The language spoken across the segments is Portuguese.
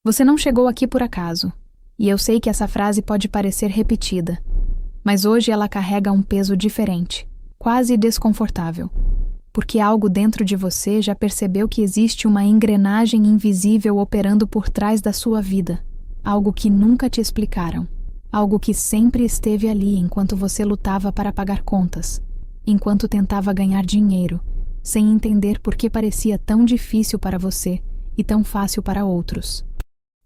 Você não chegou aqui por acaso, e eu sei que essa frase pode parecer repetida, mas hoje ela carrega um peso diferente, quase desconfortável, porque algo dentro de você já percebeu que existe uma engrenagem invisível operando por trás da sua vida, algo que nunca te explicaram, algo que sempre esteve ali enquanto você lutava para pagar contas, enquanto tentava ganhar dinheiro, sem entender por que parecia tão difícil para você e tão fácil para outros.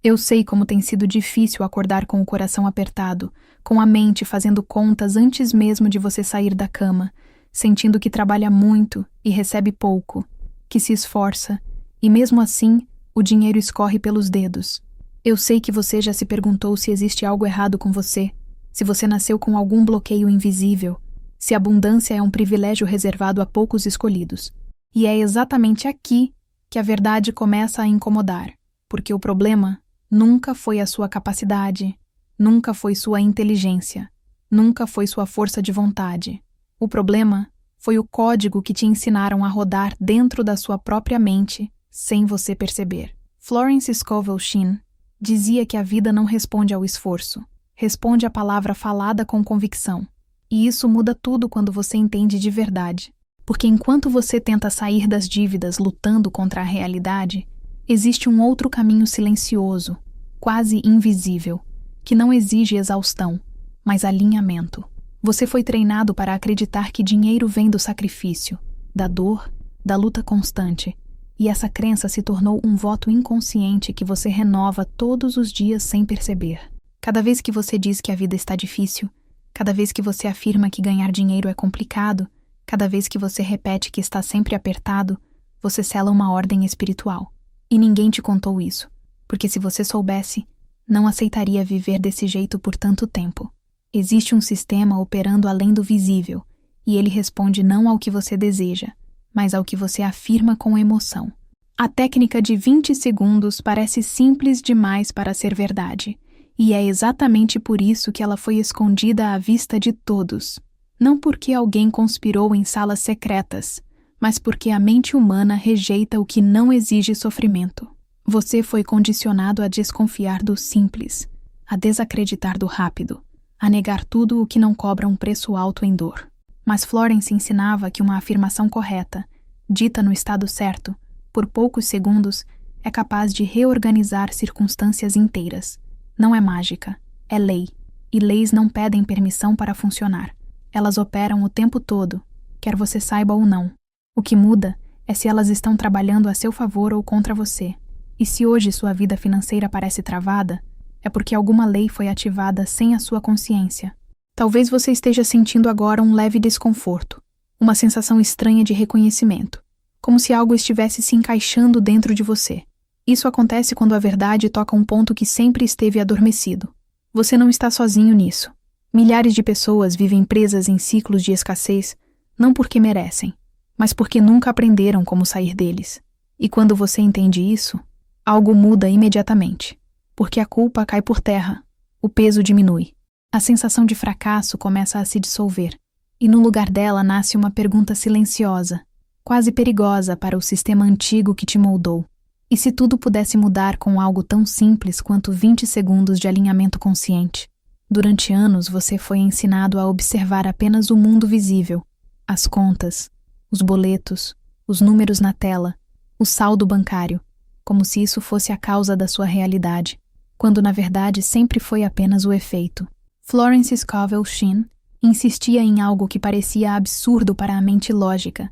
Eu sei como tem sido difícil acordar com o coração apertado, com a mente fazendo contas antes mesmo de você sair da cama, sentindo que trabalha muito e recebe pouco, que se esforça, e mesmo assim, o dinheiro escorre pelos dedos. Eu sei que você já se perguntou se existe algo errado com você, se você nasceu com algum bloqueio invisível, se a abundância é um privilégio reservado a poucos escolhidos. E é exatamente aqui que a verdade começa a incomodar, porque o problema nunca foi a sua capacidade, nunca foi sua inteligência, nunca foi sua força de vontade. O problema foi o código que te ensinaram a rodar dentro da sua própria mente, sem você perceber. Florence Scovel Shinn dizia que a vida não responde ao esforço, responde à palavra falada com convicção. E isso muda tudo quando você entende de verdade. Porque enquanto você tenta sair das dívidas lutando contra a realidade, existe um outro caminho silencioso, quase invisível, que não exige exaustão, mas alinhamento. Você foi treinado para acreditar que dinheiro vem do sacrifício, da dor, da luta constante, e essa crença se tornou um voto inconsciente que você renova todos os dias sem perceber. Cada vez que você diz que a vida está difícil, cada vez que você afirma que ganhar dinheiro é complicado, cada vez que você repete que está sempre apertado, você sela uma ordem espiritual. E ninguém te contou isso, porque se você soubesse, não aceitaria viver desse jeito por tanto tempo. Existe um sistema operando além do visível, e ele responde não ao que você deseja, mas ao que você afirma com emoção. A técnica de 20 segundos parece simples demais para ser verdade, e é exatamente por isso que ela foi escondida à vista de todos. Não porque alguém conspirou em salas secretas, mas porque a mente humana rejeita o que não exige sofrimento. Você foi condicionado a desconfiar do simples, a desacreditar do rápido, a negar tudo o que não cobra um preço alto em dor. Mas Florence ensinava que uma afirmação correta, dita no estado certo, por poucos segundos, é capaz de reorganizar circunstâncias inteiras. Não é mágica, é lei, e leis não pedem permissão para funcionar. Elas operam o tempo todo, quer você saiba ou não. O que muda é se elas estão trabalhando a seu favor ou contra você. E se hoje sua vida financeira parece travada, é porque alguma lei foi ativada sem a sua consciência. Talvez você esteja sentindo agora um leve desconforto, uma sensação estranha de reconhecimento, como se algo estivesse se encaixando dentro de você. Isso acontece quando a verdade toca um ponto que sempre esteve adormecido. Você não está sozinho nisso. Milhares de pessoas vivem presas em ciclos de escassez, não porque merecem, mas porque nunca aprenderam como sair deles. E quando você entende isso, algo muda imediatamente, porque a culpa cai por terra, o peso diminui. A sensação de fracasso começa a se dissolver, e no lugar dela nasce uma pergunta silenciosa, quase perigosa para o sistema antigo que te moldou. E se tudo pudesse mudar com algo tão simples quanto 20 segundos de alinhamento consciente? Durante anos você foi ensinado a observar apenas o mundo visível, as contas, os boletos, os números na tela, o saldo bancário, como se isso fosse a causa da sua realidade, quando na verdade sempre foi apenas o efeito. Florence Scovel Shinn insistia em algo que parecia absurdo para a mente lógica,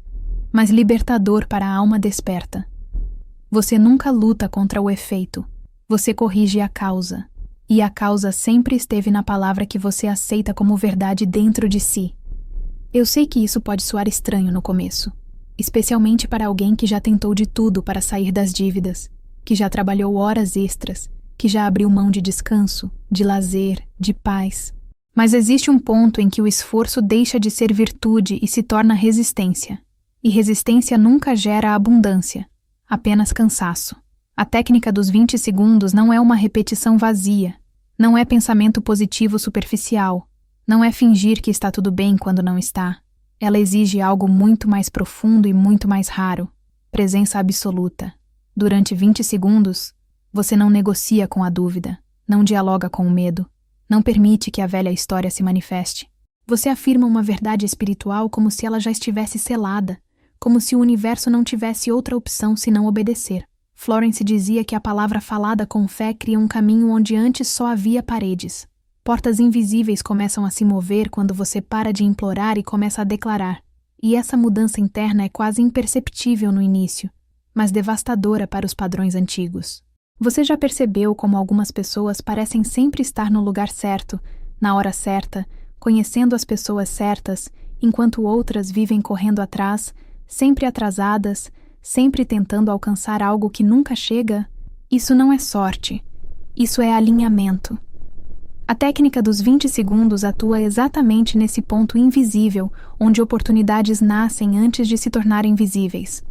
mas libertador para a alma desperta. Você nunca luta contra o efeito, você corrige a causa, e a causa sempre esteve na palavra que você aceita como verdade dentro de si. Eu sei que isso pode soar estranho no começo, especialmente para alguém que já tentou de tudo para sair das dívidas, que já trabalhou horas extras, que já abriu mão de descanso, de lazer, de paz. Mas existe um ponto em que o esforço deixa de ser virtude e se torna resistência. E resistência nunca gera abundância, apenas cansaço. A técnica dos 20 segundos não é uma repetição vazia, não é pensamento positivo superficial, não é fingir que está tudo bem quando não está. Ela exige algo muito mais profundo e muito mais raro, presença absoluta. Durante 20 segundos, Você não negocia com a dúvida, não dialoga com o medo, não permite que a velha história se manifeste. Você afirma uma verdade espiritual como se ela já estivesse selada, como se o universo não tivesse outra opção senão obedecer. Florence dizia que a palavra falada com fé cria um caminho onde antes só havia paredes. Portas invisíveis começam a se mover quando você para de implorar e começa a declarar. E essa mudança interna é quase imperceptível no início, mas devastadora para os padrões antigos. Você já percebeu como algumas pessoas parecem sempre estar no lugar certo, na hora certa, conhecendo as pessoas certas, enquanto outras vivem correndo atrás, sempre atrasadas, sempre tentando alcançar algo que nunca chega? Isso não é sorte. Isso é alinhamento. A técnica dos 20 segundos atua exatamente nesse ponto invisível, onde oportunidades nascem antes de se tornarem visíveis.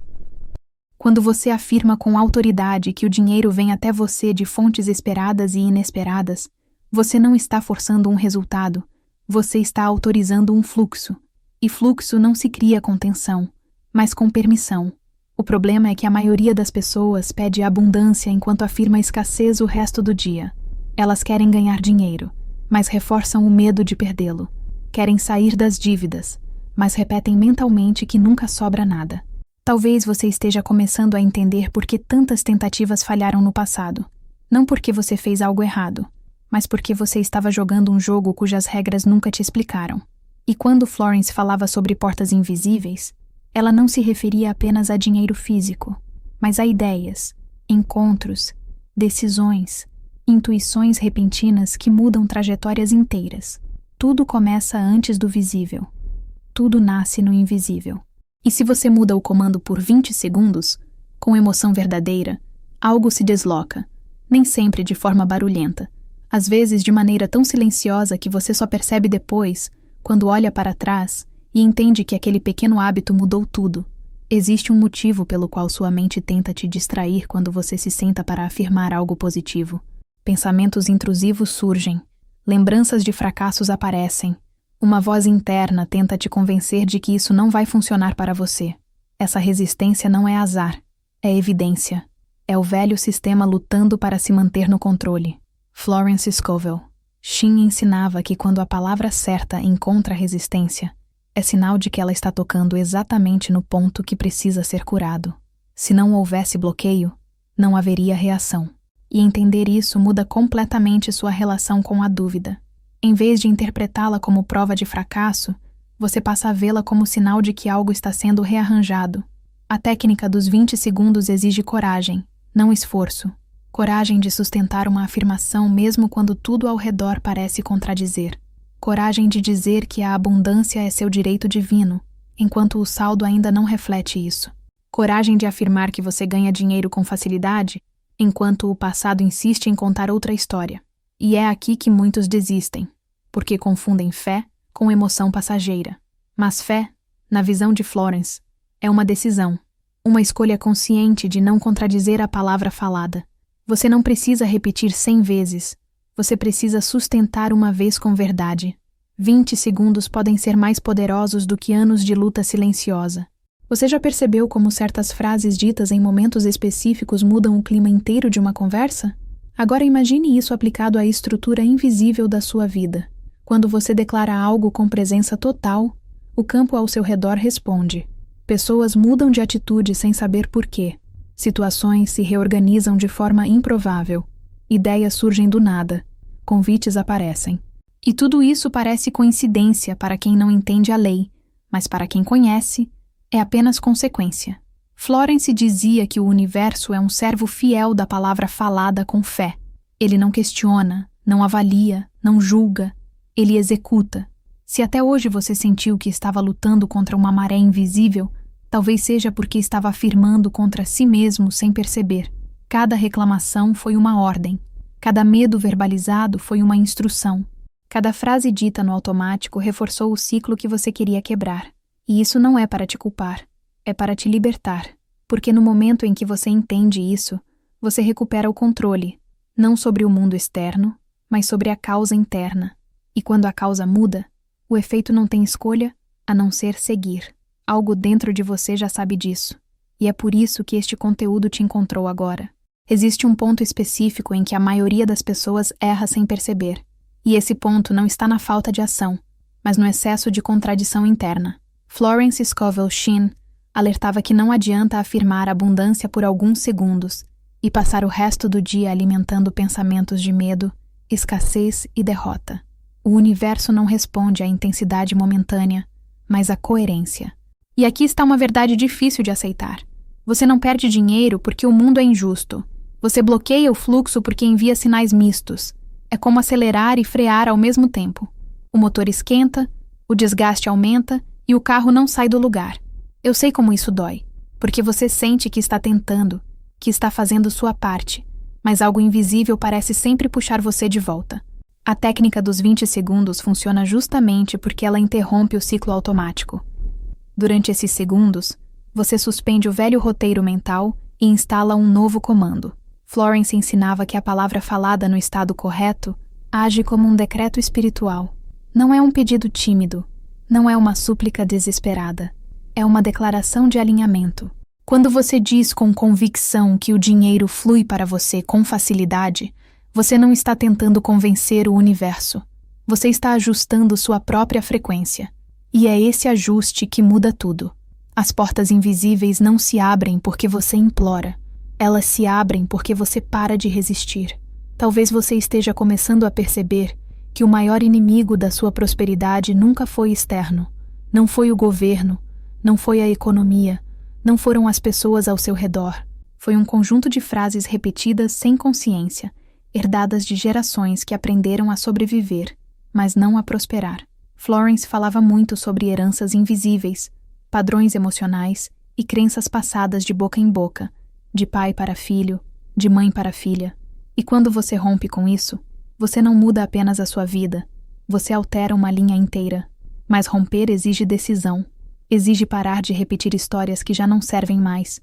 Quando você afirma com autoridade que o dinheiro vem até você de fontes esperadas e inesperadas, você não está forçando um resultado, você está autorizando um fluxo. E fluxo não se cria com tensão, mas com permissão. O problema é que a maioria das pessoas pede abundância enquanto afirma escassez o resto do dia. Elas querem ganhar dinheiro, mas reforçam o medo de perdê-lo. Querem sair das dívidas, mas repetem mentalmente que nunca sobra nada. Talvez você esteja começando a entender por que tantas tentativas falharam no passado. Não porque você fez algo errado, mas porque você estava jogando um jogo cujas regras nunca te explicaram. E quando Florence falava sobre portas invisíveis, ela não se referia apenas a dinheiro físico, mas a ideias, encontros, decisões, intuições repentinas que mudam trajetórias inteiras. Tudo começa antes do visível. Tudo nasce no invisível. E se você muda o comando por 20 segundos, com emoção verdadeira, algo se desloca, nem sempre de forma barulhenta, às vezes de maneira tão silenciosa que você só percebe depois, quando olha para trás e entende que aquele pequeno hábito mudou tudo. Existe um motivo pelo qual sua mente tenta te distrair quando você se senta para afirmar algo positivo. Pensamentos intrusivos surgem, lembranças de fracassos aparecem, uma voz interna tenta te convencer de que isso não vai funcionar para você. Essa resistência não é azar, é evidência. É o velho sistema lutando para se manter no controle. Florence Scovel. Shin ensinava que quando a palavra certa encontra resistência, é sinal de que ela está tocando exatamente no ponto que precisa ser curado. Se não houvesse bloqueio, não haveria reação. E entender isso muda completamente sua relação com a dúvida. Em vez de interpretá-la como prova de fracasso, você passa a vê-la como sinal de que algo está sendo rearranjado. A técnica dos 20 segundos exige coragem, não esforço. Coragem de sustentar uma afirmação mesmo quando tudo ao redor parece contradizer. Coragem de dizer que a abundância é seu direito divino, enquanto o saldo ainda não reflete isso. Coragem de afirmar que você ganha dinheiro com facilidade, enquanto o passado insiste em contar outra história. E é aqui que muitos desistem, porque confundem fé com emoção passageira. Mas fé, na visão de Florence, é uma decisão, uma escolha consciente de não contradizer a palavra falada. Você não precisa repetir 100 vezes, você precisa sustentar uma vez com verdade. 20 segundos podem ser mais poderosos do que anos de luta silenciosa. Você já percebeu como certas frases ditas em momentos específicos mudam o clima inteiro de uma conversa? Agora imagine isso aplicado à estrutura invisível da sua vida. Quando você declara algo com presença total, o campo ao seu redor responde. Pessoas mudam de atitude sem saber por quê. Situações se reorganizam de forma improvável. Ideias surgem do nada. Convites aparecem. E tudo isso parece coincidência para quem não entende a lei, mas para quem conhece, é apenas consequência. Florence dizia que o universo é um servo fiel da palavra falada com fé. Ele não questiona, não avalia, não julga. Ele executa. Se até hoje você sentiu que estava lutando contra uma maré invisível, talvez seja porque estava afirmando contra si mesmo sem perceber. Cada reclamação foi uma ordem. Cada medo verbalizado foi uma instrução. Cada frase dita no automático reforçou o ciclo que você queria quebrar. E isso não é para te culpar, é para te libertar. Porque no momento em que você entende isso, você recupera o controle, não sobre o mundo externo, mas sobre a causa interna. E quando a causa muda, o efeito não tem escolha a não ser seguir. Algo dentro de você já sabe disso. E é por isso que este conteúdo te encontrou agora. Existe um ponto específico em que a maioria das pessoas erra sem perceber. E esse ponto não está na falta de ação, mas no excesso de contradição interna. Florence Scovel Shinn alertava que não adianta afirmar abundância por alguns segundos e passar o resto do dia alimentando pensamentos de medo, escassez e derrota. O universo não responde à intensidade momentânea, mas à coerência. E aqui está uma verdade difícil de aceitar. Você não perde dinheiro porque o mundo é injusto. Você bloqueia o fluxo porque envia sinais mistos. É como acelerar e frear ao mesmo tempo. O motor esquenta, o desgaste aumenta e o carro não sai do lugar. Eu sei como isso dói, porque você sente que está tentando, que está fazendo sua parte, mas algo invisível parece sempre puxar você de volta. A técnica dos 20 segundos funciona justamente porque ela interrompe o ciclo automático. Durante esses segundos, você suspende o velho roteiro mental e instala um novo comando. Florence ensinava que a palavra falada no estado correto age como um decreto espiritual. Não é um pedido tímido, não é uma súplica desesperada, é uma declaração de alinhamento. Quando você diz com convicção que o dinheiro flui para você com facilidade, você não está tentando convencer o universo. Você está ajustando sua própria frequência. E é esse ajuste que muda tudo. As portas invisíveis não se abrem porque você implora. Elas se abrem porque você para de resistir. Talvez você esteja começando a perceber que o maior inimigo da sua prosperidade nunca foi externo. Não foi o governo, não foi a economia, não foram as pessoas ao seu redor. Foi um conjunto de frases repetidas sem consciência, herdadas de gerações que aprenderam a sobreviver, mas não a prosperar. Florence falava muito sobre heranças invisíveis, padrões emocionais e crenças passadas de boca em boca, de pai para filho, de mãe para filha. E quando você rompe com isso, você não muda apenas a sua vida, você altera uma linha inteira. Mas romper exige decisão, exige parar de repetir histórias que já não servem mais.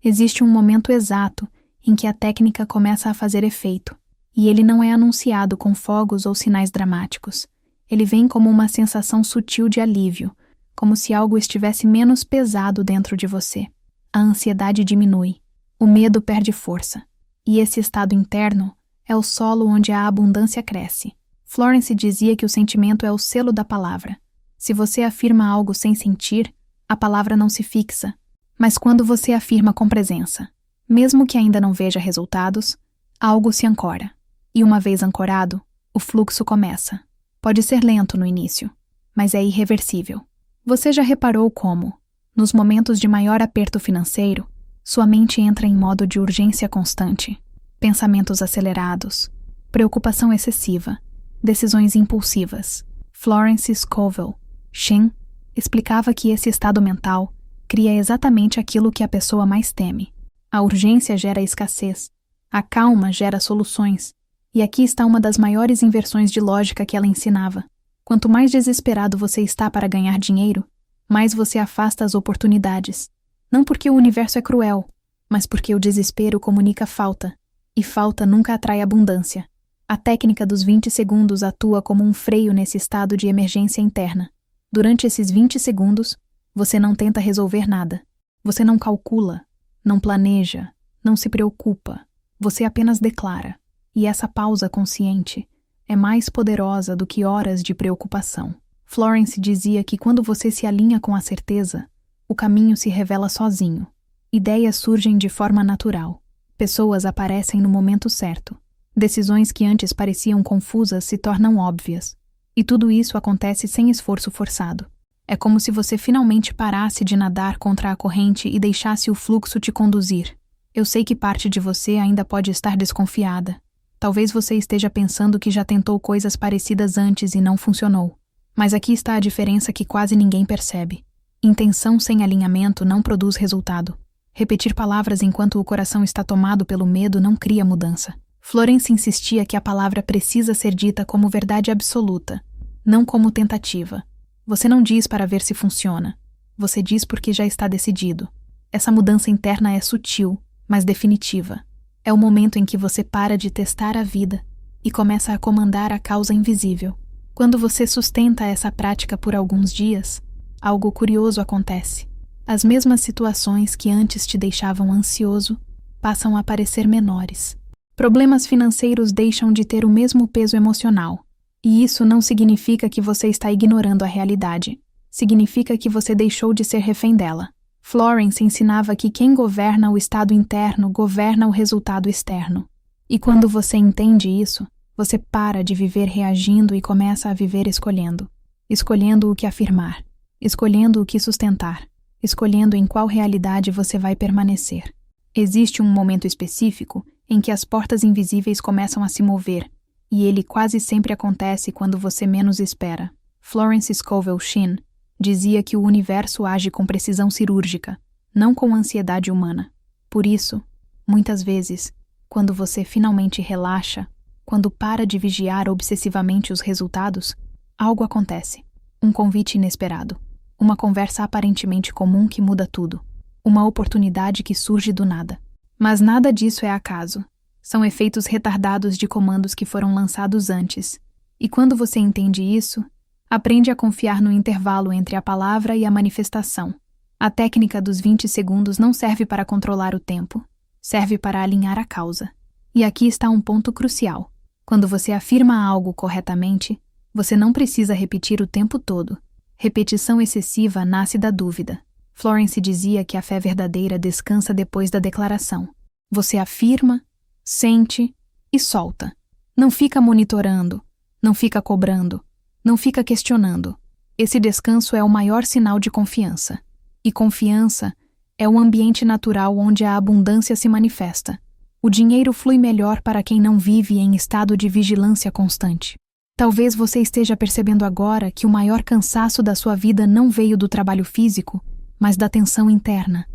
Existe um momento exato em que a técnica começa a fazer efeito, e ele não é anunciado com fogos ou sinais dramáticos. Ele vem como uma sensação sutil de alívio, como se algo estivesse menos pesado dentro de você. A ansiedade diminui, o medo perde força, e esse estado interno é o solo onde a abundância cresce. Florence dizia que o sentimento é o selo da palavra. Se você afirma algo sem sentir, a palavra não se fixa, mas quando você afirma com presença, mesmo que ainda não veja resultados, algo se ancora. E uma vez ancorado, o fluxo começa. Pode ser lento no início, mas é irreversível. Você já reparou como, nos momentos de maior aperto financeiro, sua mente entra em modo de urgência constante, pensamentos acelerados, preocupação excessiva, decisões impulsivas. Florence Scovel Shinn explicava que esse estado mental cria exatamente aquilo que a pessoa mais teme. A urgência gera escassez, a calma gera soluções, e aqui está uma das maiores inversões de lógica que ela ensinava. Quanto mais desesperado você está para ganhar dinheiro, mais você afasta as oportunidades. Não porque o universo é cruel, mas porque o desespero comunica falta, e falta nunca atrai abundância. A técnica dos 20 segundos atua como um freio nesse estado de emergência interna. Durante esses 20 segundos, você não tenta resolver nada. Você não calcula, não planeja, não se preocupa. Você apenas declara. E essa pausa consciente é mais poderosa do que horas de preocupação. Florence dizia que quando você se alinha com a certeza, o caminho se revela sozinho. Ideias surgem de forma natural. Pessoas aparecem no momento certo. Decisões que antes pareciam confusas se tornam óbvias. E tudo isso acontece sem esforço forçado. É como se você finalmente parasse de nadar contra a corrente e deixasse o fluxo te conduzir. Eu sei que parte de você ainda pode estar desconfiada. Talvez você esteja pensando que já tentou coisas parecidas antes e não funcionou. Mas aqui está a diferença que quase ninguém percebe. Intenção sem alinhamento não produz resultado. Repetir palavras enquanto o coração está tomado pelo medo não cria mudança. Florence insistia que a palavra precisa ser dita como verdade absoluta, não como tentativa. Você não diz para ver se funciona. Você diz porque já está decidido. Essa mudança interna é sutil, mas definitiva. É o momento em que você para de testar a vida e começa a comandar a causa invisível. Quando você sustenta essa prática por alguns dias, algo curioso acontece. As mesmas situações que antes te deixavam ansioso passam a parecer menores. Problemas financeiros deixam de ter o mesmo peso emocional. E isso não significa que você está ignorando a realidade. Significa que você deixou de ser refém dela. Florence ensinava que quem governa o estado interno governa o resultado externo. E quando você entende isso, você para de viver reagindo e começa a viver escolhendo. Escolhendo o que afirmar. Escolhendo o que sustentar. Escolhendo em qual realidade você vai permanecer. Existe um momento específico em que as portas invisíveis começam a se mover, e ele quase sempre acontece quando você menos espera. Florence Scovel Shinn dizia que o universo age com precisão cirúrgica, não com ansiedade humana. Por isso, muitas vezes, quando você finalmente relaxa, quando para de vigiar obsessivamente os resultados, algo acontece. Um convite inesperado. Uma conversa aparentemente comum que muda tudo. Uma oportunidade que surge do nada. Mas nada disso é acaso. São efeitos retardados de comandos que foram lançados antes. E quando você entende isso, aprende a confiar no intervalo entre a palavra e a manifestação. A técnica dos 20 segundos não serve para controlar o tempo. Serve para alinhar a causa. E aqui está um ponto crucial. Quando você afirma algo corretamente, você não precisa repetir o tempo todo. Repetição excessiva nasce da dúvida. Florence dizia que a fé verdadeira descansa depois da declaração. Você afirma, sente e solta. Não fica monitorando, não fica cobrando, não fica questionando. Esse descanso é o maior sinal de confiança. E confiança é o ambiente natural onde a abundância se manifesta. O dinheiro flui melhor para quem não vive em estado de vigilância constante. Talvez você esteja percebendo agora que o maior cansaço da sua vida não veio do trabalho físico, mas da tensão interna,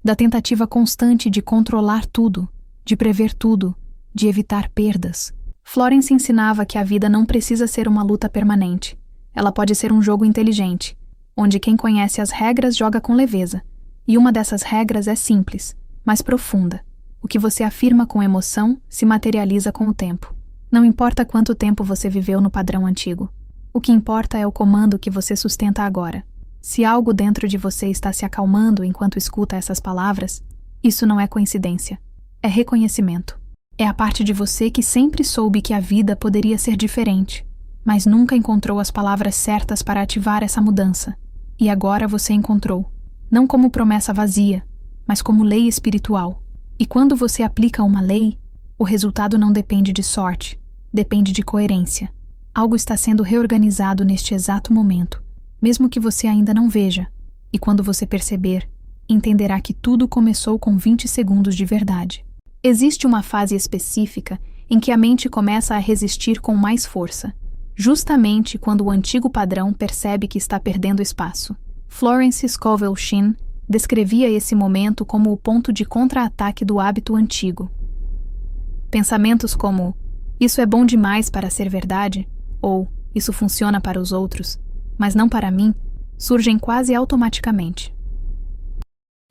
da tentativa constante de controlar tudo, de prever tudo, de evitar perdas. Florence ensinava que a vida não precisa ser uma luta permanente. Ela pode ser um jogo inteligente, onde quem conhece as regras joga com leveza. E uma dessas regras é simples, mas profunda. O que você afirma com emoção se materializa com o tempo. Não importa quanto tempo você viveu no padrão antigo. O que importa é o comando que você sustenta agora. Se algo dentro de você está se acalmando enquanto escuta essas palavras, isso não é coincidência. É reconhecimento. É a parte de você que sempre soube que a vida poderia ser diferente, mas nunca encontrou as palavras certas para ativar essa mudança. E agora você encontrou. Não como promessa vazia, mas como lei espiritual. E quando você aplica uma lei, o resultado não depende de sorte, depende de coerência. Algo está sendo reorganizado neste exato momento, mesmo que você ainda não veja. E quando você perceber, entenderá que tudo começou com 20 segundos de verdade. Existe uma fase específica em que a mente começa a resistir com mais força, justamente quando o antigo padrão percebe que está perdendo espaço. Florence Scovel Shinn descrevia esse momento como o ponto de contra-ataque do hábito antigo. Pensamentos como, isso é bom demais para ser verdade, ou isso funciona para os outros, mas não para mim, surgem quase automaticamente.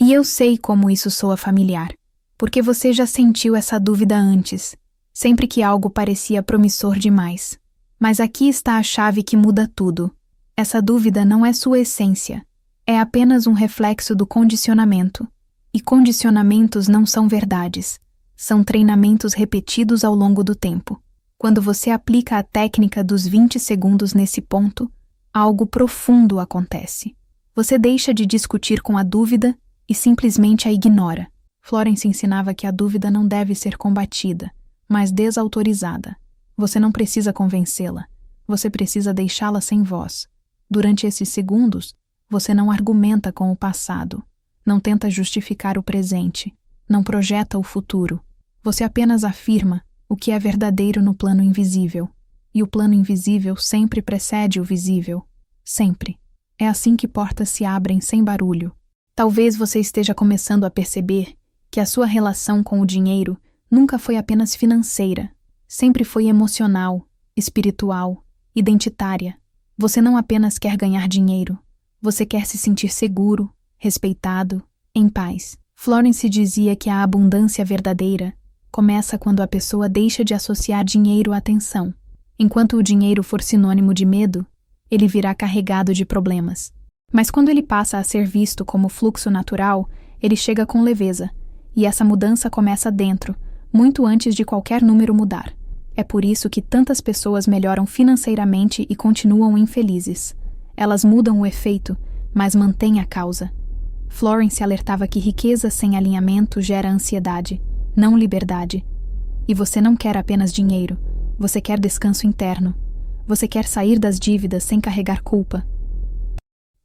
E eu sei como isso soa familiar, porque você já sentiu essa dúvida antes, sempre que algo parecia promissor demais. Mas aqui está a chave que muda tudo. Essa dúvida não é sua essência, é apenas um reflexo do condicionamento. E condicionamentos não são verdades, são treinamentos repetidos ao longo do tempo. Quando você aplica a técnica dos 20 segundos nesse ponto, algo profundo acontece. Você deixa de discutir com a dúvida e simplesmente a ignora. Florence ensinava que a dúvida não deve ser combatida, mas desautorizada. Você não precisa convencê-la, você precisa deixá-la sem voz. Durante esses segundos, você não argumenta com o passado, não tenta justificar o presente, não projeta o futuro. Você apenas afirma o que é verdadeiro no plano invisível. E o plano invisível sempre precede o visível. Sempre. É assim que portas se abrem sem barulho. Talvez você esteja começando a perceber que a sua relação com o dinheiro nunca foi apenas financeira. Sempre foi emocional, espiritual, identitária. Você não apenas quer ganhar dinheiro. Você quer se sentir seguro, respeitado, em paz. Florence dizia que a abundância verdadeira começa quando a pessoa deixa de associar dinheiro à tensão. Enquanto o dinheiro for sinônimo de medo, ele virá carregado de problemas. Mas quando ele passa a ser visto como fluxo natural, ele chega com leveza. E essa mudança começa dentro, muito antes de qualquer número mudar. É por isso que tantas pessoas melhoram financeiramente e continuam infelizes. Elas mudam o efeito, mas mantêm a causa. Florence alertava que riqueza sem alinhamento gera ansiedade, não liberdade. E você não quer apenas dinheiro, você quer descanso interno. Você quer sair das dívidas sem carregar culpa.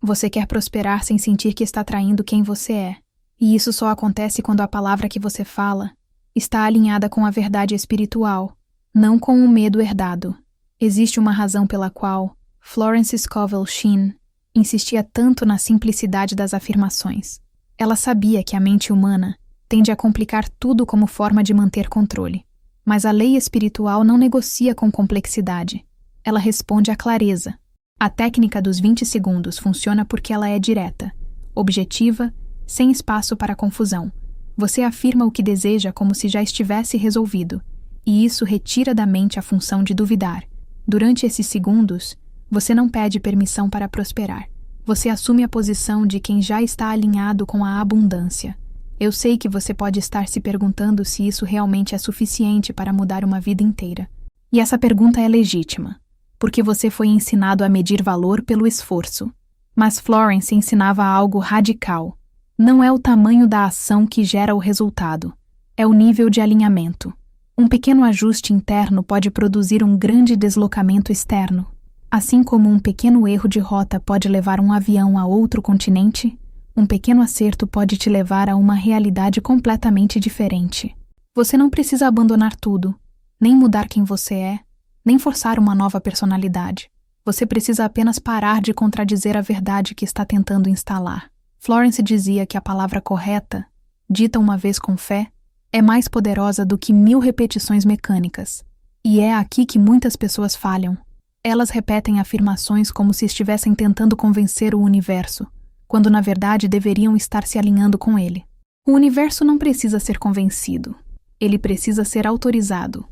Você quer prosperar sem sentir que está traindo quem você é. E isso só acontece quando a palavra que você fala está alinhada com a verdade espiritual, não com o medo herdado. Existe uma razão pela qual Florence Scovel Shinn insistia tanto na simplicidade das afirmações. Ela sabia que a mente humana tende a complicar tudo como forma de manter controle. Mas a lei espiritual não negocia com complexidade. Ela responde à clareza. A técnica dos 20 segundos funciona porque ela é direta, objetiva, sem espaço para confusão. Você afirma o que deseja como se já estivesse resolvido, e isso retira da mente a função de duvidar. Durante esses segundos, você não pede permissão para prosperar. Você assume a posição de quem já está alinhado com a abundância. Eu sei que você pode estar se perguntando se isso realmente é suficiente para mudar uma vida inteira. E essa pergunta é legítima, porque você foi ensinado a medir valor pelo esforço. Mas Florence ensinava algo radical. Não é o tamanho da ação que gera o resultado, é o nível de alinhamento. Um pequeno ajuste interno pode produzir um grande deslocamento externo. Assim como um pequeno erro de rota pode levar um avião a outro continente, um pequeno acerto pode te levar a uma realidade completamente diferente. Você não precisa abandonar tudo, nem mudar quem você é, nem forçar uma nova personalidade. Você precisa apenas parar de contradizer a verdade que está tentando instalar. Florence dizia que a palavra correta, dita uma vez com fé, é mais poderosa do que 1000 repetições mecânicas. E é aqui que muitas pessoas falham. Elas repetem afirmações como se estivessem tentando convencer o universo, quando na verdade deveriam estar se alinhando com ele. O universo não precisa ser convencido, ele precisa ser autorizado.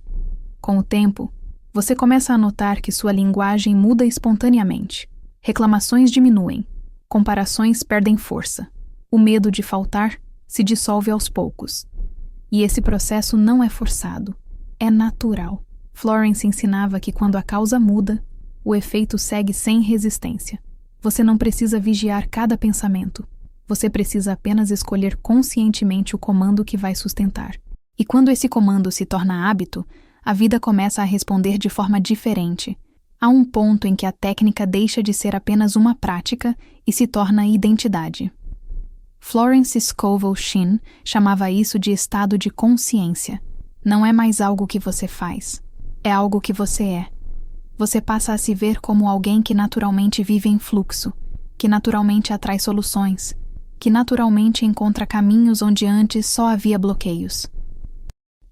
Com o tempo, você começa a notar que sua linguagem muda espontaneamente. Reclamações diminuem, comparações perdem força. O medo de faltar se dissolve aos poucos. E esse processo não é forçado, é natural. Florence ensinava que quando a causa muda, o efeito segue sem resistência. Você não precisa vigiar cada pensamento. Você precisa apenas escolher conscientemente o comando que vai sustentar. E quando esse comando se torna hábito, a vida começa a responder de forma diferente. Há um ponto em que a técnica deixa de ser apenas uma prática e se torna identidade. Florence Scovel Shinn chamava isso de estado de consciência. Não é mais algo que você faz. É algo que você é. Você passa a se ver como alguém que naturalmente vive em fluxo, que naturalmente atrai soluções, que naturalmente encontra caminhos onde antes só havia bloqueios.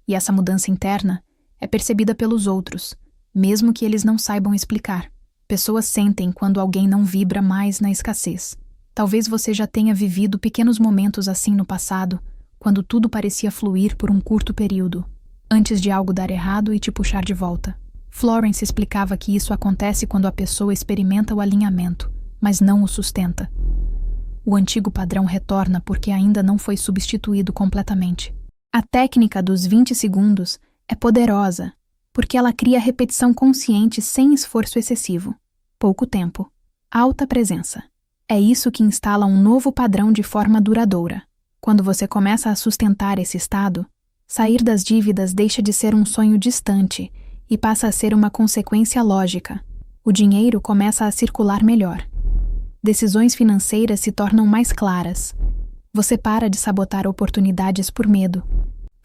E essa mudança interna é percebida pelos outros, mesmo que eles não saibam explicar. Pessoas sentem quando alguém não vibra mais na escassez. Talvez você já tenha vivido pequenos momentos assim no passado, quando tudo parecia fluir por um curto período, antes de algo dar errado e te puxar de volta. Florence explicava que isso acontece quando a pessoa experimenta o alinhamento, mas não o sustenta. O antigo padrão retorna porque ainda não foi substituído completamente. A técnica dos 20 segundos é poderosa, porque ela cria repetição consciente sem esforço excessivo. Pouco tempo, alta presença. É isso que instala um novo padrão de forma duradoura. Quando você começa a sustentar esse estado, sair das dívidas deixa de ser um sonho distante e passa a ser uma consequência lógica. O dinheiro começa a circular melhor. Decisões financeiras se tornam mais claras. Você para de sabotar oportunidades por medo.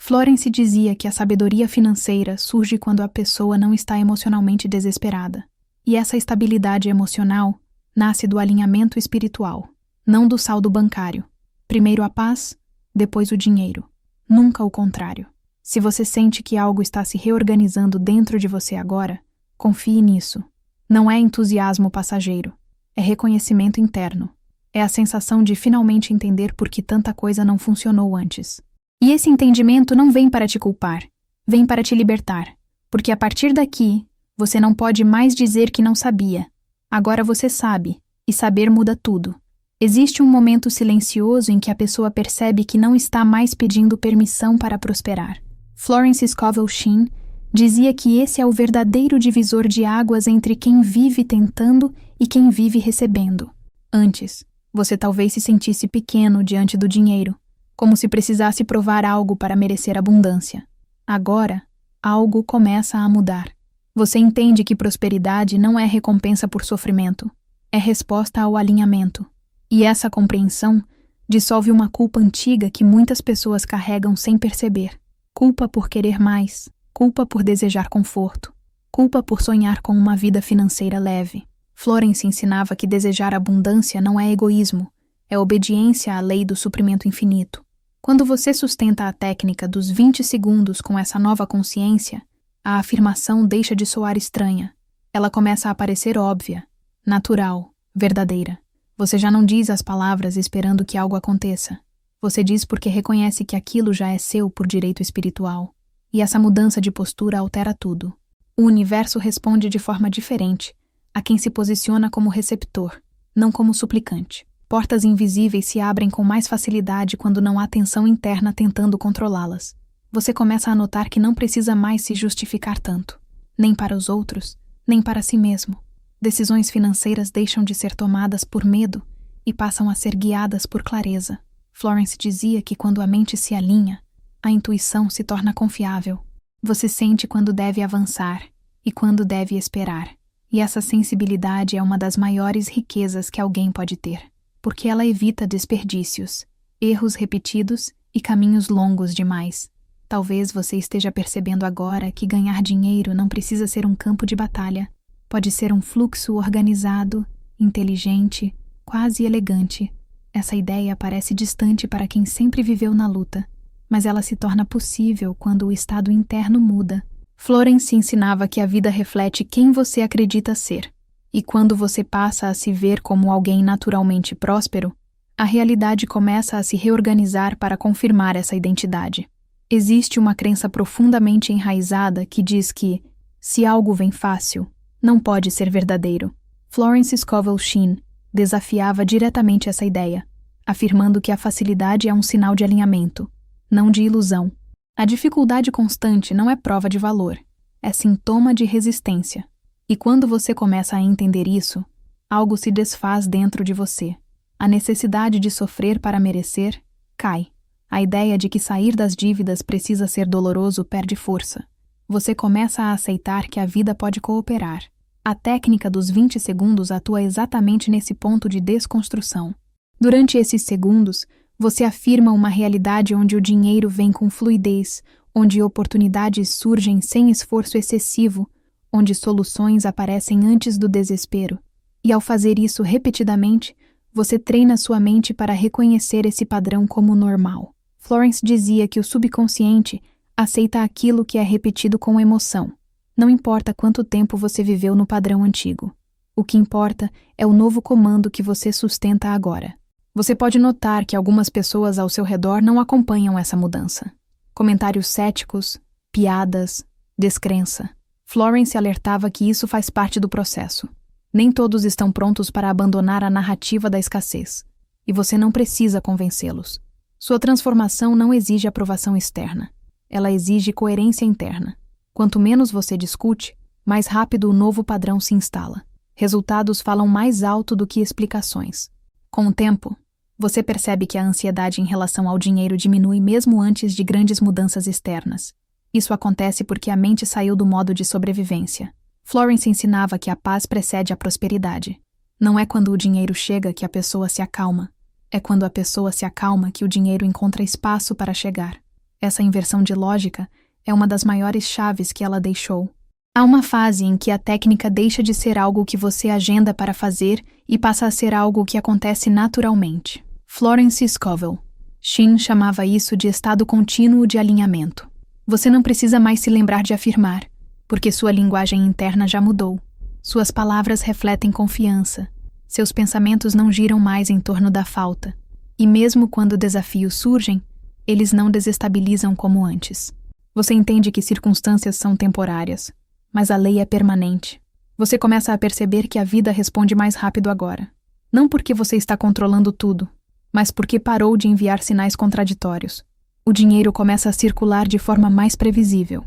Florence dizia que a sabedoria financeira surge quando a pessoa não está emocionalmente desesperada. E essa estabilidade emocional nasce do alinhamento espiritual, não do saldo bancário. Primeiro a paz, depois o dinheiro. Nunca o contrário. Se você sente que algo está se reorganizando dentro de você agora, confie nisso. Não é entusiasmo passageiro. É reconhecimento interno. É a sensação de finalmente entender por que tanta coisa não funcionou antes. E esse entendimento não vem para te culpar, vem para te libertar. Porque a partir daqui, você não pode mais dizer que não sabia. Agora você sabe, e saber muda tudo. Existe um momento silencioso em que a pessoa percebe que não está mais pedindo permissão para prosperar. Florence Scovel Shinn dizia que esse é o verdadeiro divisor de águas entre quem vive tentando e quem vive recebendo. Antes, você talvez se sentisse pequeno diante do dinheiro, como se precisasse provar algo para merecer abundância. Agora, algo começa a mudar. Você entende que prosperidade não é recompensa por sofrimento, é resposta ao alinhamento. E essa compreensão dissolve uma culpa antiga que muitas pessoas carregam sem perceber. Culpa por querer mais, culpa por desejar conforto, culpa por sonhar com uma vida financeira leve. Florence ensinava que desejar abundância não é egoísmo, é obediência à lei do suprimento infinito. Quando você sustenta a técnica dos 20 segundos com essa nova consciência, a afirmação deixa de soar estranha. Ela começa a parecer óbvia, natural, verdadeira. Você já não diz as palavras esperando que algo aconteça. Você diz porque reconhece que aquilo já é seu por direito espiritual. E essa mudança de postura altera tudo. O universo responde de forma diferente a quem se posiciona como receptor, não como suplicante. Portas invisíveis se abrem com mais facilidade quando não há tensão interna tentando controlá-las. Você começa a notar que não precisa mais se justificar tanto, nem para os outros, nem para si mesmo. Decisões financeiras deixam de ser tomadas por medo e passam a ser guiadas por clareza. Florence dizia que quando a mente se alinha, a intuição se torna confiável. Você sente quando deve avançar e quando deve esperar. E essa sensibilidade é uma das maiores riquezas que alguém pode ter, porque ela evita desperdícios, erros repetidos e caminhos longos demais. Talvez você esteja percebendo agora que ganhar dinheiro não precisa ser um campo de batalha. Pode ser um fluxo organizado, inteligente, quase elegante. Essa ideia parece distante para quem sempre viveu na luta, mas ela se torna possível quando o estado interno muda. Florence ensinava que a vida reflete quem você acredita ser, e quando você passa a se ver como alguém naturalmente próspero, a realidade começa a se reorganizar para confirmar essa identidade. Existe uma crença profundamente enraizada que diz que, se algo vem fácil, não pode ser verdadeiro. Florence Scovel Shinn desafiava diretamente essa ideia, afirmando que a facilidade é um sinal de alinhamento, não de ilusão. A dificuldade constante não é prova de valor, é sintoma de resistência. E quando você começa a entender isso, algo se desfaz dentro de você. A necessidade de sofrer para merecer cai. A ideia de que sair das dívidas precisa ser doloroso perde força. Você começa a aceitar que a vida pode cooperar. A técnica dos 20 segundos atua exatamente nesse ponto de desconstrução. Durante esses segundos, você afirma uma realidade onde o dinheiro vem com fluidez, onde oportunidades surgem sem esforço excessivo, onde soluções aparecem antes do desespero. E ao fazer isso repetidamente, você treina sua mente para reconhecer esse padrão como normal. Florence dizia que o subconsciente aceita aquilo que é repetido com emoção. Não importa quanto tempo você viveu no padrão antigo. O que importa é o novo comando que você sustenta agora. Você pode notar que algumas pessoas ao seu redor não acompanham essa mudança. Comentários céticos, piadas, descrença. Florence alertava que isso faz parte do processo. Nem todos estão prontos para abandonar a narrativa da escassez. E você não precisa convencê-los. Sua transformação não exige aprovação externa. Ela exige coerência interna. Quanto menos você discute, mais rápido o novo padrão se instala. Resultados falam mais alto do que explicações. Com o tempo, você percebe que a ansiedade em relação ao dinheiro diminui mesmo antes de grandes mudanças externas. Isso acontece porque a mente saiu do modo de sobrevivência. Florence ensinava que a paz precede a prosperidade. Não é quando o dinheiro chega que a pessoa se acalma. É quando a pessoa se acalma que o dinheiro encontra espaço para chegar. Essa inversão de lógica é uma das maiores chaves que ela deixou. Há uma fase em que a técnica deixa de ser algo que você agenda para fazer e passa a ser algo que acontece naturalmente. Florence Scovel Shinn chamava isso de estado contínuo de alinhamento. Você não precisa mais se lembrar de afirmar, porque sua linguagem interna já mudou. Suas palavras refletem confiança. Seus pensamentos não giram mais em torno da falta. E mesmo quando desafios surgem, eles não desestabilizam como antes. Você entende que circunstâncias são temporárias, mas a lei é permanente. Você começa a perceber que a vida responde mais rápido agora. Não porque você está controlando tudo, mas porque parou de enviar sinais contraditórios. O dinheiro começa a circular de forma mais previsível.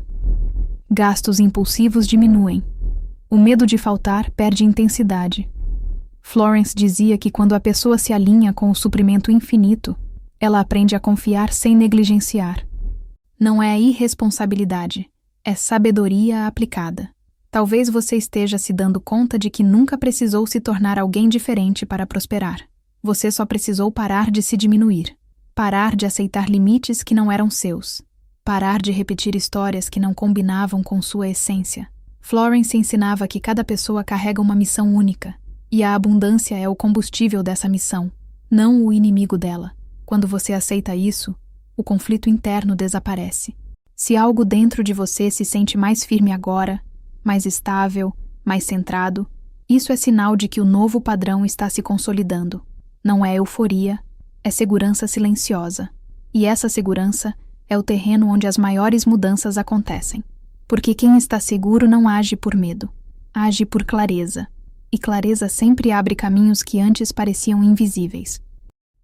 Gastos impulsivos diminuem. O medo de faltar perde intensidade. Florence dizia que quando a pessoa se alinha com o suprimento infinito, ela aprende a confiar sem negligenciar. Não é irresponsabilidade, é sabedoria aplicada. Talvez você esteja se dando conta de que nunca precisou se tornar alguém diferente para prosperar. Você só precisou parar de se diminuir, parar de aceitar limites que não eram seus, parar de repetir histórias que não combinavam com sua essência. Florence ensinava que cada pessoa carrega uma missão única, e a abundância é o combustível dessa missão, não o inimigo dela. Quando você aceita isso, o conflito interno desaparece. Se algo dentro de você se sente mais firme agora, mais estável, mais centrado, isso é sinal de que o novo padrão está se consolidando. Não é euforia, é segurança silenciosa. E essa segurança é o terreno onde as maiores mudanças acontecem. Porque quem está seguro não age por medo, age por clareza. E clareza sempre abre caminhos que antes pareciam invisíveis.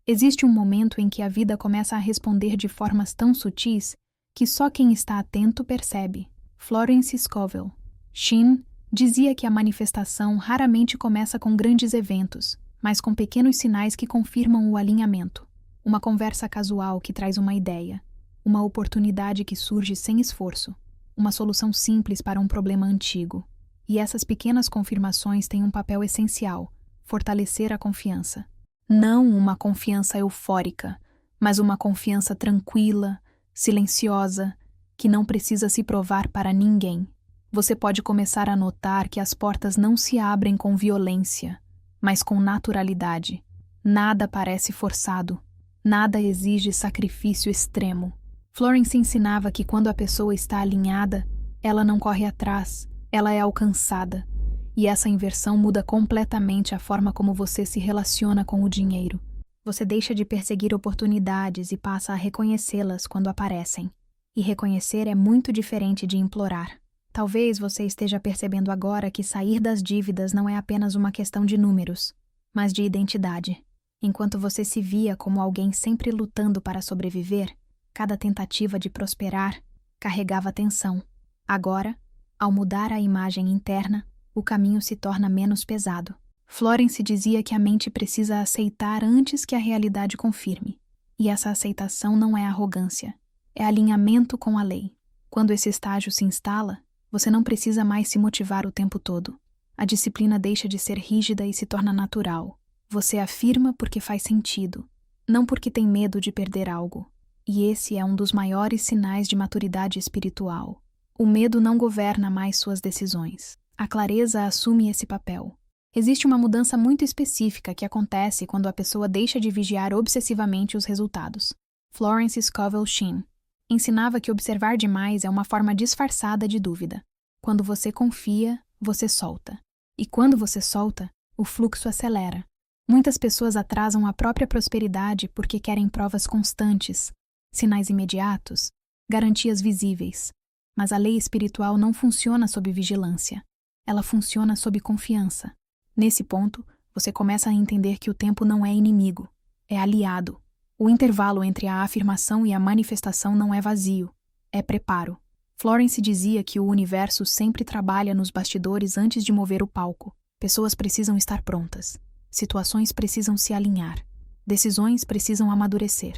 Existe um momento em que a vida começa a responder de formas tão sutis que só quem está atento percebe. Florence Scovel Shinn dizia que a manifestação raramente começa com grandes eventos, mas com pequenos sinais que confirmam o alinhamento. Uma conversa casual que traz uma ideia, uma oportunidade que surge sem esforço, uma solução simples para um problema antigo. E essas pequenas confirmações têm um papel essencial: fortalecer a confiança. Não uma confiança eufórica, mas uma confiança tranquila, silenciosa, que não precisa se provar para ninguém. Você pode começar a notar que as portas não se abrem com violência, mas com naturalidade. Nada parece forçado, nada exige sacrifício extremo. Florence ensinava que quando a pessoa está alinhada, ela não corre atrás, ela é alcançada. E essa inversão muda completamente a forma como você se relaciona com o dinheiro. Você deixa de perseguir oportunidades e passa a reconhecê-las quando aparecem. E reconhecer é muito diferente de implorar. Talvez você esteja percebendo agora que sair das dívidas não é apenas uma questão de números, mas de identidade. Enquanto você se via como alguém sempre lutando para sobreviver, cada tentativa de prosperar carregava tensão. Agora, ao mudar a imagem interna, o caminho se torna menos pesado. Florence dizia que a mente precisa aceitar antes que a realidade confirme. E essa aceitação não é arrogância, é alinhamento com a lei. Quando esse estágio se instala, você não precisa mais se motivar o tempo todo. A disciplina deixa de ser rígida e se torna natural. Você afirma porque faz sentido, não porque tem medo de perder algo. E esse é um dos maiores sinais de maturidade espiritual. O medo não governa mais suas decisões. A clareza assume esse papel. Existe uma mudança muito específica que acontece quando a pessoa deixa de vigiar obsessivamente os resultados. Florence Scovel Shinn ensinava que observar demais é uma forma disfarçada de dúvida. Quando você confia, você solta. E quando você solta, o fluxo acelera. Muitas pessoas atrasam a própria prosperidade porque querem provas constantes, sinais imediatos, garantias visíveis. Mas a lei espiritual não funciona sob vigilância. Ela funciona sob confiança. Nesse ponto, você começa a entender que o tempo não é inimigo, é aliado. O intervalo entre a afirmação e a manifestação não é vazio, é preparo. Florence dizia que o universo sempre trabalha nos bastidores antes de mover o palco. Pessoas precisam estar prontas. Situações precisam se alinhar. Decisões precisam amadurecer.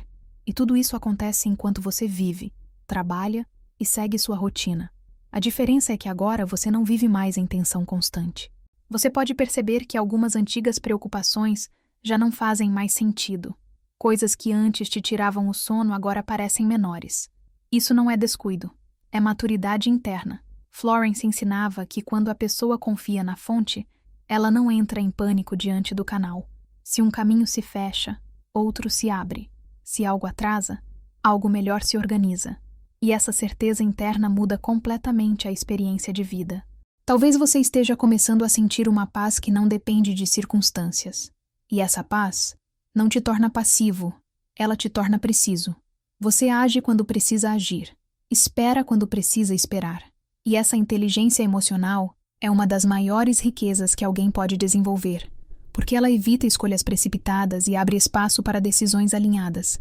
E tudo isso acontece enquanto você vive, trabalha e segue sua rotina. A diferença é que agora você não vive mais em tensão constante. Você pode perceber que algumas antigas preocupações já não fazem mais sentido. Coisas que antes te tiravam o sono agora parecem menores. Isso não é descuido, é maturidade interna. Florence ensinava que quando a pessoa confia na fonte, ela não entra em pânico diante do canal. Se um caminho se fecha, outro se abre. Se algo atrasa, algo melhor se organiza. E essa certeza interna muda completamente a experiência de vida. Talvez você esteja começando a sentir uma paz que não depende de circunstâncias. E essa paz não te torna passivo, ela te torna preciso. Você age quando precisa agir, espera quando precisa esperar. E essa inteligência emocional é uma das maiores riquezas que alguém pode desenvolver, porque ela evita escolhas precipitadas e abre espaço para decisões alinhadas.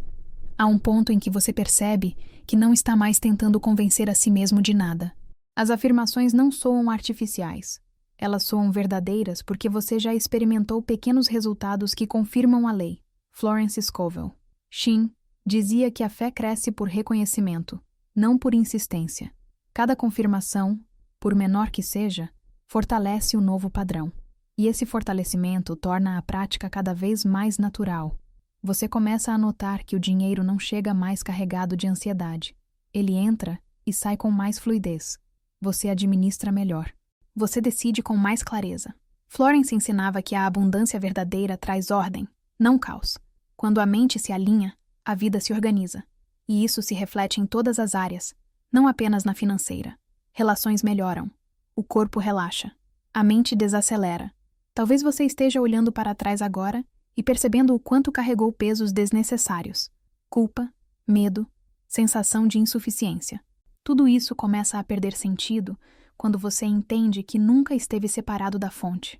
Há um ponto em que você percebe que não está mais tentando convencer a si mesmo de nada. As afirmações não soam artificiais. Elas soam verdadeiras porque você já experimentou pequenos resultados que confirmam a lei. Florence Scovel. Shin dizia que a fé cresce por reconhecimento, não por insistência. Cada confirmação, por menor que seja, fortalece o novo padrão. E esse fortalecimento torna a prática cada vez mais natural. Você começa a notar que o dinheiro não chega mais carregado de ansiedade. Ele entra e sai com mais fluidez. Você administra melhor. Você decide com mais clareza. Florence ensinava que a abundância verdadeira traz ordem, não caos. Quando a mente se alinha, a vida se organiza. E isso se reflete em todas as áreas, não apenas na financeira. Relações melhoram. O corpo relaxa. A mente desacelera. Talvez você esteja olhando para trás agora e percebendo o quanto carregou pesos desnecessários. Culpa, medo, sensação de insuficiência. Tudo isso começa a perder sentido quando você entende que nunca esteve separado da fonte.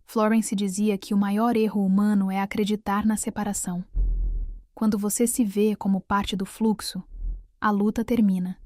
Florence dizia que o maior erro humano é acreditar na separação. Quando você se vê como parte do fluxo, a luta termina.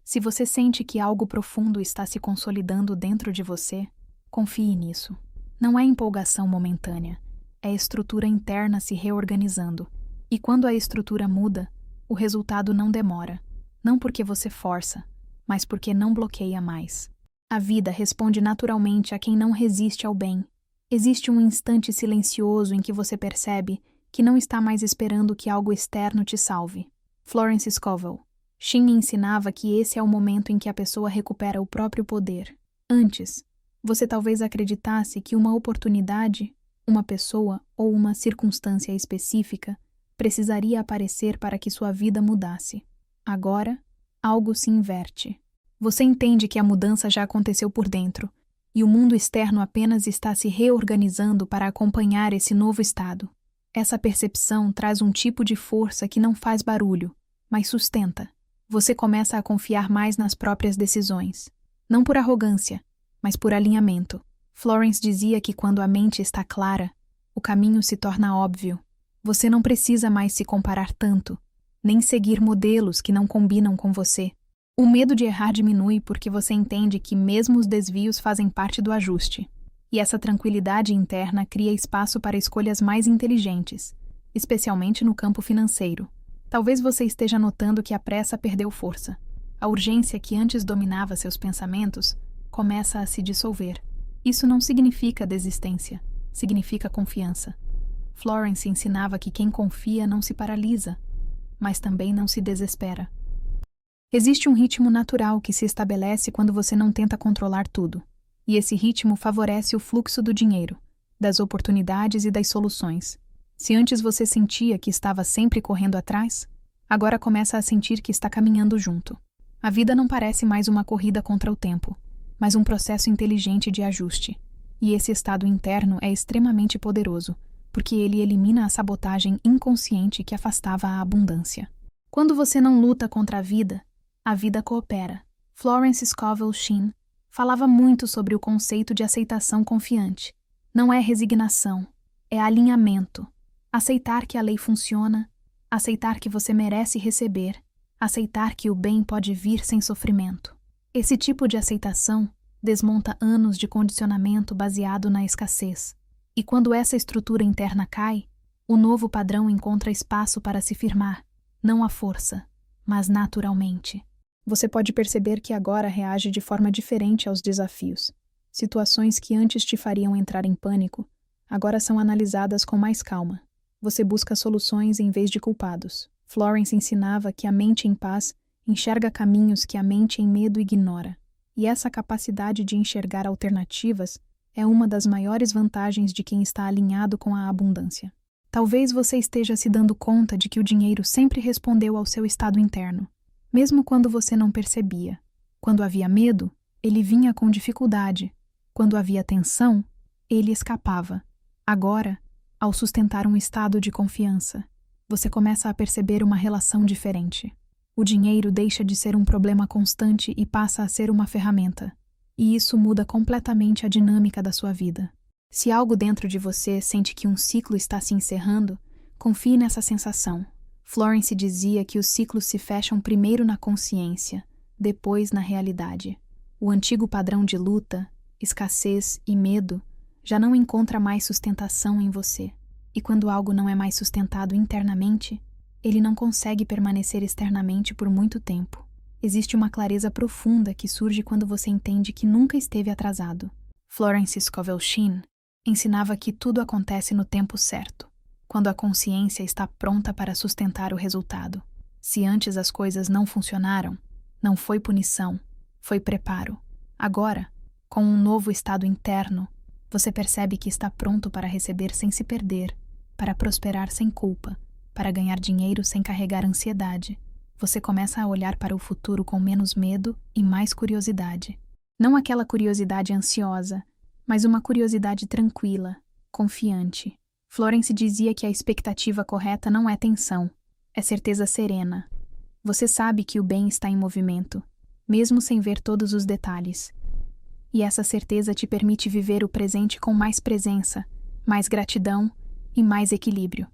Se você sente que algo profundo está se consolidando dentro de você, confie nisso. Não é empolgação momentânea, é estrutura interna se reorganizando. E quando a estrutura muda, o resultado não demora. Não porque você força, mas porque não bloqueia mais. A vida responde naturalmente a quem não resiste ao bem. Existe um instante silencioso em que você percebe que não está mais esperando que algo externo te salve. Florence Scovel. Shin ensinava que esse é o momento em que a pessoa recupera o próprio poder. Antes, você talvez acreditasse que uma oportunidade, uma pessoa ou uma circunstância específica precisaria aparecer para que sua vida mudasse. Agora, algo se inverte. Você entende que a mudança já aconteceu por dentro, e o mundo externo apenas está se reorganizando para acompanhar esse novo estado. Essa percepção traz um tipo de força que não faz barulho, mas sustenta. Você começa a confiar mais nas próprias decisões. Não por arrogância, mas por alinhamento. Florence dizia que quando a mente está clara, o caminho se torna óbvio. Você não precisa mais se comparar tanto, nem seguir modelos que não combinam com você. O medo de errar diminui porque você entende que mesmo os desvios fazem parte do ajuste. E essa tranquilidade interna cria espaço para escolhas mais inteligentes, especialmente no campo financeiro. Talvez você esteja notando que a pressa perdeu força. A urgência que antes dominava seus pensamentos começa a se dissolver. Isso não significa desistência, significa confiança. Florence ensinava que quem confia não se paralisa, mas também não se desespera. Existe um ritmo natural que se estabelece quando você não tenta controlar tudo, e esse ritmo favorece o fluxo do dinheiro, das oportunidades e das soluções. Se antes você sentia que estava sempre correndo atrás, agora começa a sentir que está caminhando junto. A vida não parece mais uma corrida contra o tempo, mas um processo inteligente de ajuste. E esse estado interno é extremamente poderoso, porque ele elimina a sabotagem inconsciente que afastava a abundância. Quando você não luta contra a vida coopera. Florence Scovel Shinn falava muito sobre o conceito de aceitação confiante. Não é resignação, é alinhamento. Aceitar que a lei funciona, aceitar que você merece receber, aceitar que o bem pode vir sem sofrimento. Esse tipo de aceitação desmonta anos de condicionamento baseado na escassez. E quando essa estrutura interna cai, o novo padrão encontra espaço para se firmar, não à força, mas naturalmente. Você pode perceber que agora reage de forma diferente aos desafios. Situações que antes te fariam entrar em pânico, agora são analisadas com mais calma. Você busca soluções em vez de culpados. Florence ensinava que a mente em paz enxerga caminhos que a mente em medo ignora. E essa capacidade de enxergar alternativas é uma das maiores vantagens de quem está alinhado com a abundância. Talvez você esteja se dando conta de que o dinheiro sempre respondeu ao seu estado interno, mesmo quando você não percebia. Quando havia medo, ele vinha com dificuldade. Quando havia tensão, ele escapava. Agora, ao sustentar um estado de confiança, você começa a perceber uma relação diferente. O dinheiro deixa de ser um problema constante e passa a ser uma ferramenta. E isso muda completamente a dinâmica da sua vida. Se algo dentro de você sente que um ciclo está se encerrando, confie nessa sensação. Florence dizia que os ciclos se fecham primeiro na consciência, depois na realidade. O antigo padrão de luta, escassez e medo já não encontra mais sustentação em você. E quando algo não é mais sustentado internamente, ele não consegue permanecer externamente por muito tempo. Existe uma clareza profunda que surge quando você entende que nunca esteve atrasado. Florence Scovel Shinn ensinava que tudo acontece no tempo certo, quando a consciência está pronta para sustentar o resultado. Se antes as coisas não funcionaram, não foi punição, foi preparo. Agora, com um novo estado interno, você percebe que está pronto para receber sem se perder, para prosperar sem culpa, para ganhar dinheiro sem carregar ansiedade. Você começa a olhar para o futuro com menos medo e mais curiosidade. Não aquela curiosidade ansiosa, mas uma curiosidade tranquila, confiante. Florence dizia que a expectativa correta não é tensão, é certeza serena. Você sabe que o bem está em movimento, mesmo sem ver todos os detalhes. E essa certeza te permite viver o presente com mais presença, mais gratidão e mais equilíbrio.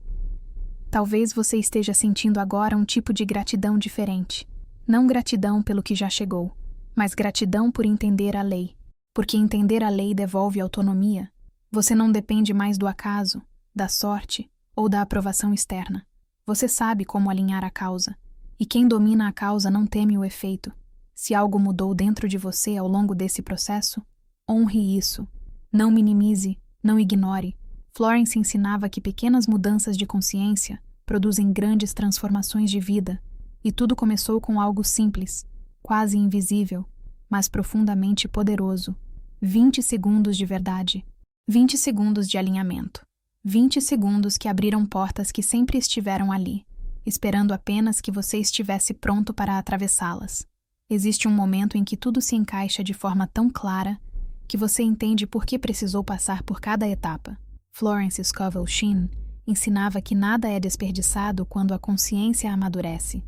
Talvez você esteja sentindo agora um tipo de gratidão diferente. Não gratidão pelo que já chegou, mas gratidão por entender a lei. Porque entender a lei devolve autonomia. Você não depende mais do acaso, da sorte ou da aprovação externa. Você sabe como alinhar a causa. E quem domina a causa não teme o efeito. Se algo mudou dentro de você ao longo desse processo, honre isso. Não minimize, não ignore. Florence ensinava que pequenas mudanças de consciência produzem grandes transformações de vida, e tudo começou com algo simples, quase invisível, mas profundamente poderoso. 20 segundos de verdade, 20 segundos de alinhamento, 20 segundos que abriram portas que sempre estiveram ali, esperando apenas que você estivesse pronto para atravessá-las. Existe um momento em que tudo se encaixa de forma tão clara que você entende por que precisou passar por cada etapa. Florence Scovel Shinn ensinava que nada é desperdiçado quando a consciência amadurece.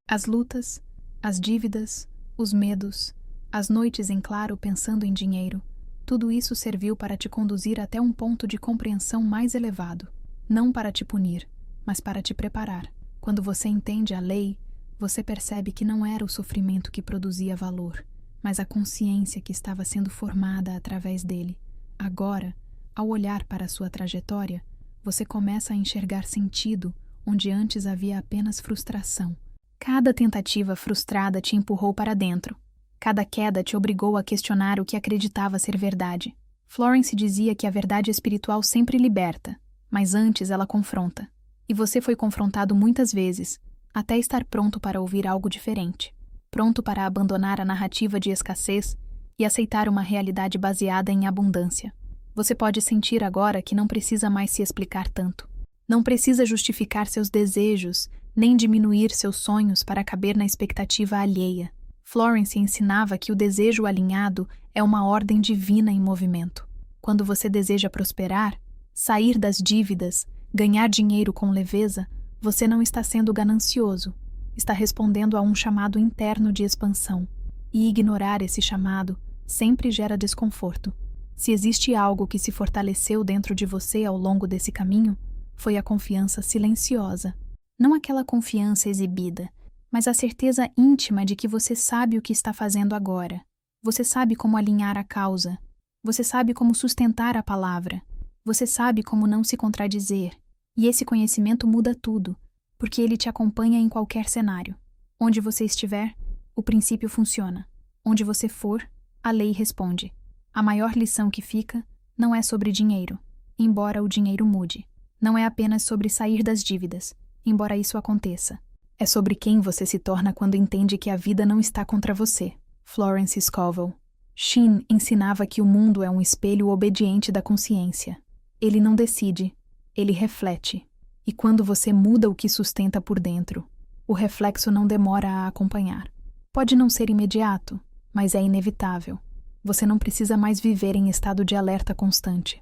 As lutas, as dívidas, os medos, as noites em claro pensando em dinheiro, tudo isso serviu para te conduzir até um ponto de compreensão mais elevado, não para te punir, mas para te preparar. Quando você entende a lei, você percebe que não era o sofrimento que produzia valor, mas a consciência que estava sendo formada através dele. Agora, ao olhar para a sua trajetória, você começa a enxergar sentido onde antes havia apenas frustração. Cada tentativa frustrada te empurrou para dentro. Cada queda te obrigou a questionar o que acreditava ser verdade. Florence dizia que a verdade espiritual sempre liberta, mas antes ela confronta. E você foi confrontado muitas vezes, até estar pronto para ouvir algo diferente. Pronto para abandonar a narrativa de escassez e aceitar uma realidade baseada em abundância. Você pode sentir agora que não precisa mais se explicar tanto. Não precisa justificar seus desejos, nem diminuir seus sonhos para caber na expectativa alheia. Florence ensinava que o desejo alinhado é uma ordem divina em movimento. Quando você deseja prosperar, sair das dívidas, ganhar dinheiro com leveza, você não está sendo ganancioso, está respondendo a um chamado interno de expansão. E ignorar esse chamado sempre gera desconforto. Se existe algo que se fortaleceu dentro de você ao longo desse caminho, foi a confiança silenciosa. Não aquela confiança exibida, mas a certeza íntima de que você sabe o que está fazendo agora. Você sabe como alinhar a causa. Você sabe como sustentar a palavra. Você sabe como não se contradizer. E esse conhecimento muda tudo, porque ele te acompanha em qualquer cenário. Onde você estiver, o princípio funciona. Onde você for, a lei responde. A maior lição que fica não é sobre dinheiro, embora o dinheiro mude. Não é apenas sobre sair das dívidas, embora isso aconteça. É sobre quem você se torna quando entende que a vida não está contra você. Florence Scovel Shinn ensinava que o mundo é um espelho obediente da consciência. Ele não decide, ele reflete. E quando você muda o que sustenta por dentro, o reflexo não demora a acompanhar. Pode não ser imediato, mas é inevitável. Você não precisa mais viver em estado de alerta constante.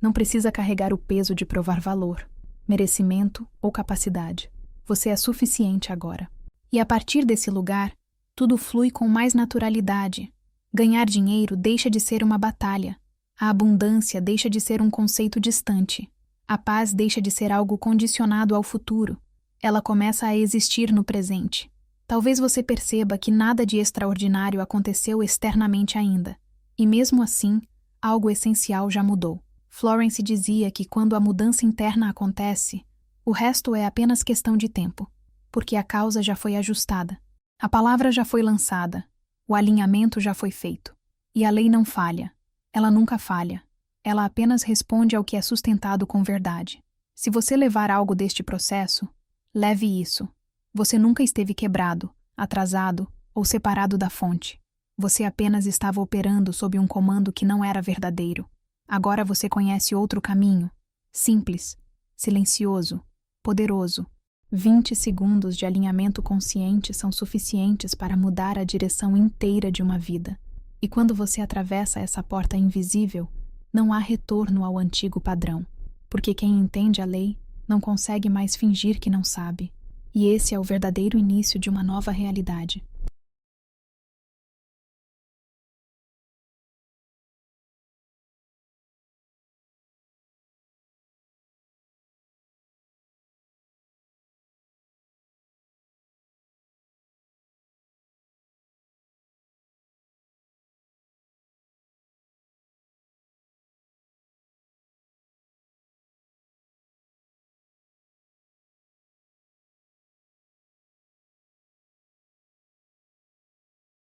Não precisa carregar o peso de provar valor, merecimento ou capacidade. Você é suficiente agora. E a partir desse lugar, tudo flui com mais naturalidade. Ganhar dinheiro deixa de ser uma batalha. A abundância deixa de ser um conceito distante. A paz deixa de ser algo condicionado ao futuro. Ela começa a existir no presente. Talvez você perceba que nada de extraordinário aconteceu externamente ainda. E mesmo assim, algo essencial já mudou. Florence dizia que quando a mudança interna acontece, o resto é apenas questão de tempo, porque a causa já foi ajustada. A palavra já foi lançada, o alinhamento já foi feito. E a lei não falha. Ela nunca falha. Ela apenas responde ao que é sustentado com verdade. Se você levar algo deste processo, leve isso. Você nunca esteve quebrado, atrasado ou separado da fonte. Você apenas estava operando sob um comando que não era verdadeiro. Agora você conhece outro caminho. Simples, silencioso, poderoso. 20 segundos de alinhamento consciente são suficientes para mudar a direção inteira de uma vida. E quando você atravessa essa porta invisível, não há retorno ao antigo padrão. Porque quem entende a lei não consegue mais fingir que não sabe. E esse é o verdadeiro início de uma nova realidade.